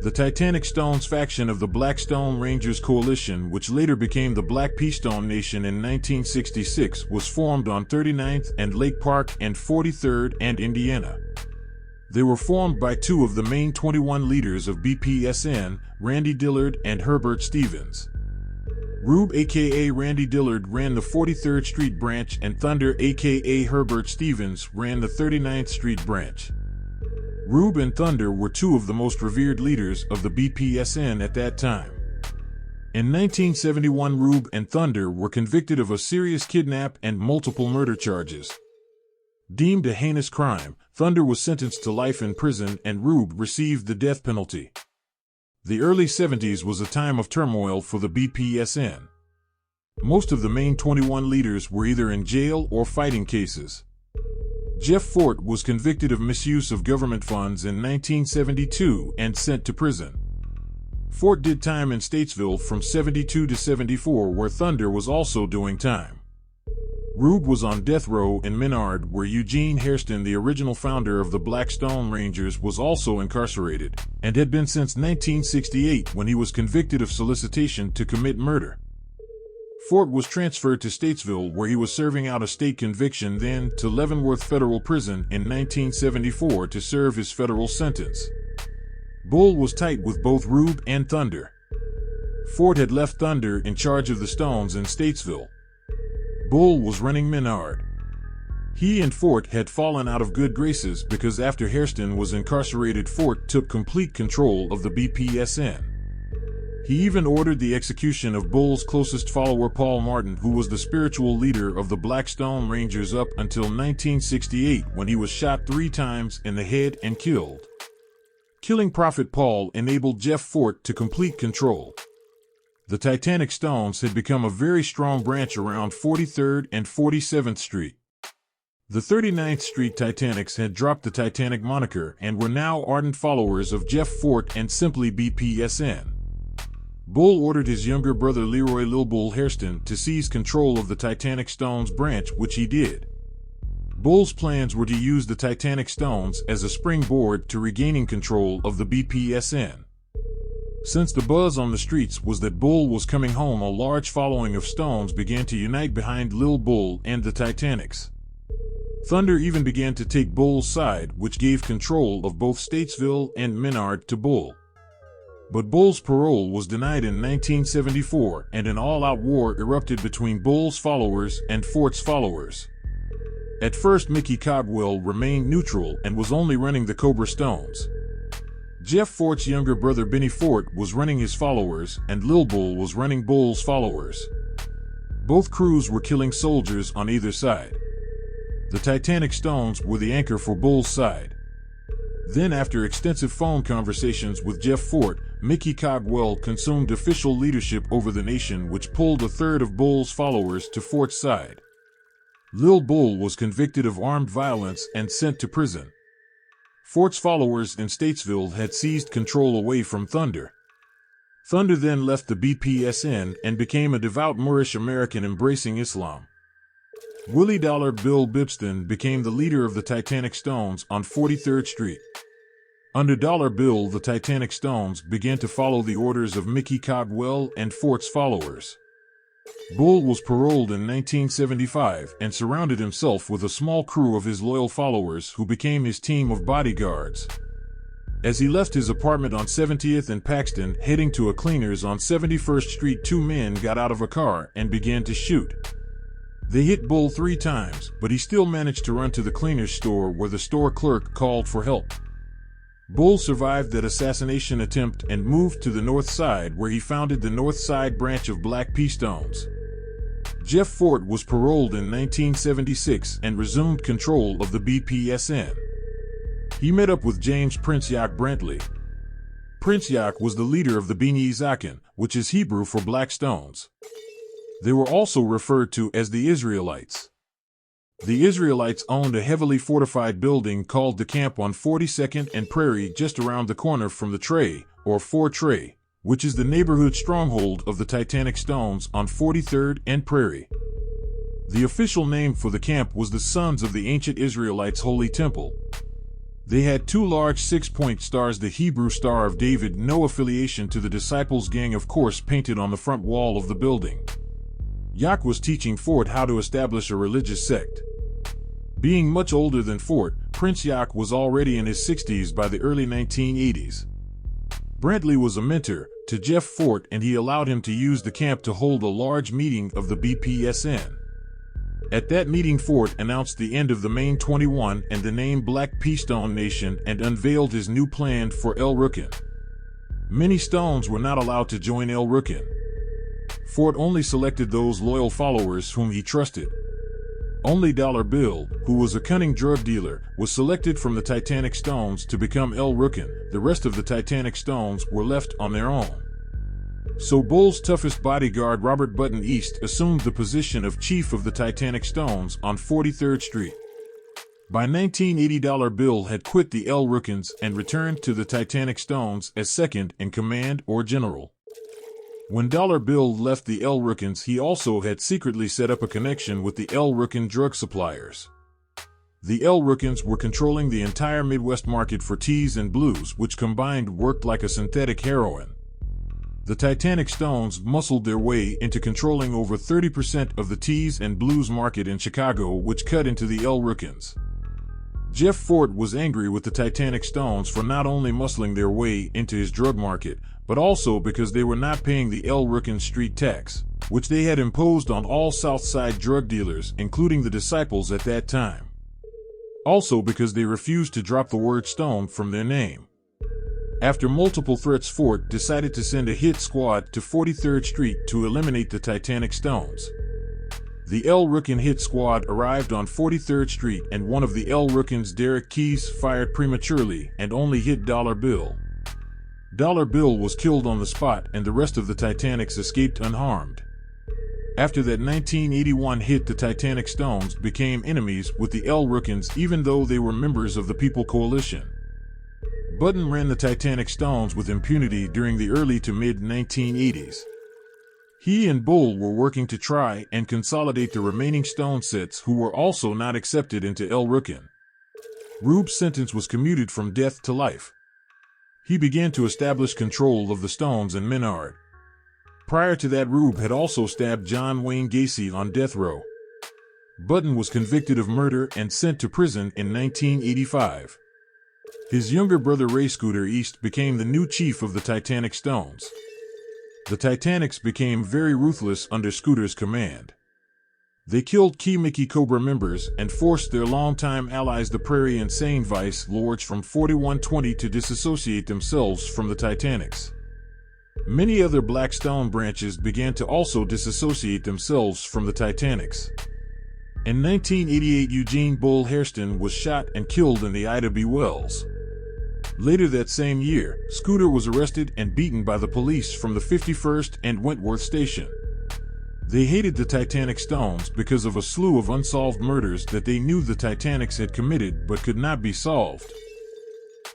The Titanic Stones faction of the Black Stone Rangers Coalition, which later became the Black Pea Stone Nation in 1966, was formed on 39th and Lake Park and 43rd and Indiana. They were formed by two of the main 21 leaders of BPSN, Randy Dillard and Herbert Stevens. Rube aka Randy Dillard ran the 43rd Street branch and Thunder aka Herbert Stevens ran the 39th Street branch. Rube and Thunder were two of the most revered leaders of the BPSN at that time. In 1971, Rube and Thunder were convicted of a serious kidnap and multiple murder charges. Deemed a heinous crime, Thunder was sentenced to life in prison and Rube received the death penalty. The early 70s was a time of turmoil for the BPSN. Most of the main 21 leaders were either in jail or fighting cases. Jeff Fort was convicted of misuse of government funds in 1972 and sent to prison. Fort did time in Statesville from 72 to 74, where Thunder was also doing time. Rube was on death row in Menard, where Eugene Hairston, the original founder of the Black Stone Rangers, was also incarcerated, and had been since 1968 when he was convicted of solicitation to commit murder. Fort was transferred to Statesville, where he was serving out a state conviction, then to Leavenworth Federal Prison in 1974 to serve his federal sentence. Bull was tight with both Rube and Thunder. Fort had left Thunder in charge of the Stones in Statesville. Bull was running Menard. He and Fort had fallen out of good graces because after Hairston was incarcerated, Fort took complete control of the BPSN. He even ordered the execution of Bull's closest follower, Paul Martin, who was the spiritual leader of the Black Stone Rangers up until 1968, when he was shot 3 times in the head and killed. Killing Prophet Paul enabled Jeff Fort to complete control. The Titanic Stones had become a very strong branch around 43rd and 47th Street. The 39th Street Titanics had dropped the Titanic moniker and were now ardent followers of Jeff Fort and simply BPSN. Bull ordered his younger brother Leroy Lil Bull Hairston to seize control of the Titanic Stones branch, which he did. Bull's plans were to use the Titanic Stones as a springboard to regaining control of the BPSN. Since the buzz on the streets was that Bull was coming home, a large following of Stones began to unite behind Lil Bull and the Titanics. Thunder even began to take Bull's side, which gave control of both Statesville and Menard to Bull. But Bull's parole was denied in 1974, and an all-out war erupted between Bull's followers and Fort's followers. At first, Mickey Cogwell remained neutral and was only running the Cobra Stones. Jeff Fort's younger brother Benny Fort was running his followers, and Lil Bull was running Bull's followers. Both crews were killing soldiers on either side. The Titanic Stones were the anchor for Bull's side. Then, after extensive phone conversations with Jeff Fort, Mickey Cogwell consumed official leadership over the nation, which pulled a third of Bull's followers to Fort's side. Lil Bull was convicted of armed violence and sent to prison. Fort's followers in Statesville had seized control away from Thunder. Thunder then left the BPSN and became a devout Moorish American embracing Islam. Willie Dollar Bill Bibston became the leader of the Titanic Stones on 43rd Street. Under Dollar Bill, the Titanic Stones began to follow the orders of Mickey Cogwell and Fort's followers. Bull was paroled in 1975 and surrounded himself with a small crew of his loyal followers who became his team of bodyguards. As he left his apartment on 70th and Paxton, heading to a cleaner's on 71st Street, 2 men got out of a car and began to shoot. They hit Bull 3 times, but he still managed to run to the cleaner's store, where the store clerk called for help. Bull survived that assassination attempt and moved to the North Side, where he founded the North Side branch of Black Pea Stones. Jeff Fort was paroled in 1976 and resumed control of the BPSN. He met up with James Prince Yak Brantley. Prince Yak was the leader of the Bnei Zaken, which is Hebrew for Black Stones. They were also referred to as the Israelites. The Israelites owned a heavily fortified building called the Camp on 42nd and Prairie, just around the corner from the Tray, or Fort Tray, which is the neighborhood stronghold of the Titanic Stones on 43rd and Prairie. The official name for the camp was the Sons of the Ancient Israelites Holy Temple. They had two large 6-point stars, the Hebrew Star of David, no affiliation to the Disciples' gang, of course, painted on the front wall of the building. Yak was teaching Fort how to establish a religious sect. Being much older than Fort, Prince Yak was already in his 60s by the early 1980s. Brantley was a mentor to Jeff Fort, and he allowed him to use the camp to hold a large meeting of the BPSN. At that meeting, Fort announced the end of the Main 21 and the name Black P Stone Nation, and unveiled his new plan for El Rukn. Many Stones were not allowed to join El Rukn. Fort only selected those loyal followers whom he trusted. Only Dollar Bill, who was a cunning drug dealer, was selected from the Titanic Stones to become El Rukn. The rest of the Titanic Stones were left on their own. So Bull's toughest bodyguard, Robert Button East, assumed the position of chief of the Titanic Stones on 43rd Street. By 1980, Dollar Bill had quit the El Rukns and returned to the Titanic Stones as second in command or general. When Dollar Bill left the El Rukns, he also had secretly set up a connection with the El Rukn drug suppliers. The El Rukns were controlling the entire Midwest market for teas and blues, which combined worked like a synthetic heroin. The Titanic Stones muscled their way into controlling over 30% of the teas and blues market in Chicago, which cut into the El Rukns. Jeff Fort was angry with the Titanic Stones for not only muscling their way into his drug market, but also because they were not paying the El Rukn street tax, which they had imposed on all Southside drug dealers, including the Disciples at that time. Also because they refused to drop the word Stone from their name. After multiple threats, Fort decided to send a hit squad to 43rd Street to eliminate the Titanic Stones. The El Rukn hit squad arrived on 43rd Street, and one of the El Rukns, Derek Keys, fired prematurely and only hit Dollar Bill. Dollar Bill was killed on the spot, and the rest of the Titanics escaped unharmed. After that 1981 hit, the Titanic Stones became enemies with the El Rukns, even though they were members of the People Coalition. Button ran the Titanic Stones with impunity during the early to mid-1980s. He and Bull were working to try and consolidate the remaining Stone sets who were also not accepted into El Rukn. Rube's sentence was commuted from death to life. He began to establish control of the Stones in Menard. Prior to that, Rube had also stabbed John Wayne Gacy on death row. Button was convicted of murder and sent to prison in 1985. His younger brother Ray Scooter East became the new chief of the Titanic Stones. The Titanics became very ruthless under Scooter's command. They killed key Mickey Cobra members and forced their longtime allies, the Prairie and Seine Vice Lords from 4120, to disassociate themselves from the Titanics. Many other Black Stone branches began to also disassociate themselves from the Titanics. In 1988, Eugene Bull Hairston was shot and killed in the Ida B. Wells. Later that same year, Scooter was arrested and beaten by the police from the 51st and Wentworth Station. They hated the Titanic Stones because of a slew of unsolved murders that they knew the Titanics had committed but could not be solved.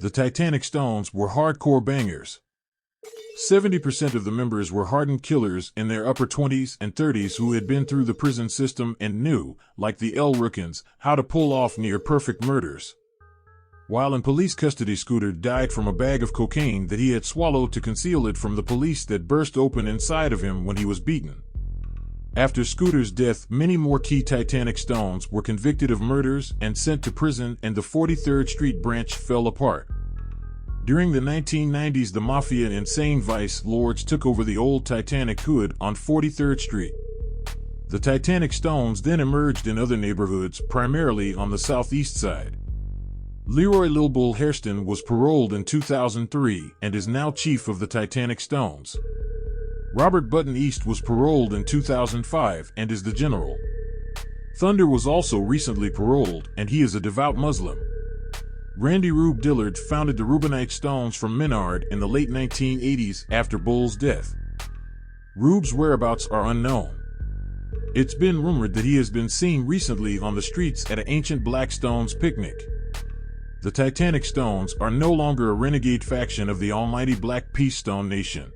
The Titanic Stones were hardcore bangers. 70% of the members were hardened killers in their upper 20s and 30s who had been through the prison system and knew, like the El Rukns, how to pull off near-perfect murders. While in police custody, Scooter died from a bag of cocaine that he had swallowed to conceal it from the police that burst open inside of him when he was beaten. After Scooter's death, many more key Titanic Stones were convicted of murders and sent to prison, and the 43rd Street branch fell apart. During the 1990s, the Mafia and Seine Vice Lords took over the old Titanic hood on 43rd Street. The Titanic Stones then emerged in other neighborhoods, primarily on the southeast side. Leroy Lil Bull Hairston was paroled in 2003 and is now chief of the Titanic Stones. Robert Button East was paroled in 2005 and is the general. Thunder was also recently paroled, and he is a devout Muslim. Randy Rube Dillard founded the Reubenite Stones from Menard in the late 1980s after Bull's death. Rube's whereabouts are unknown. It's been rumored that he has been seen recently on the streets at an ancient Black Stones picnic. The Titanic Stones are no longer a renegade faction of the almighty Black P Stone Nation.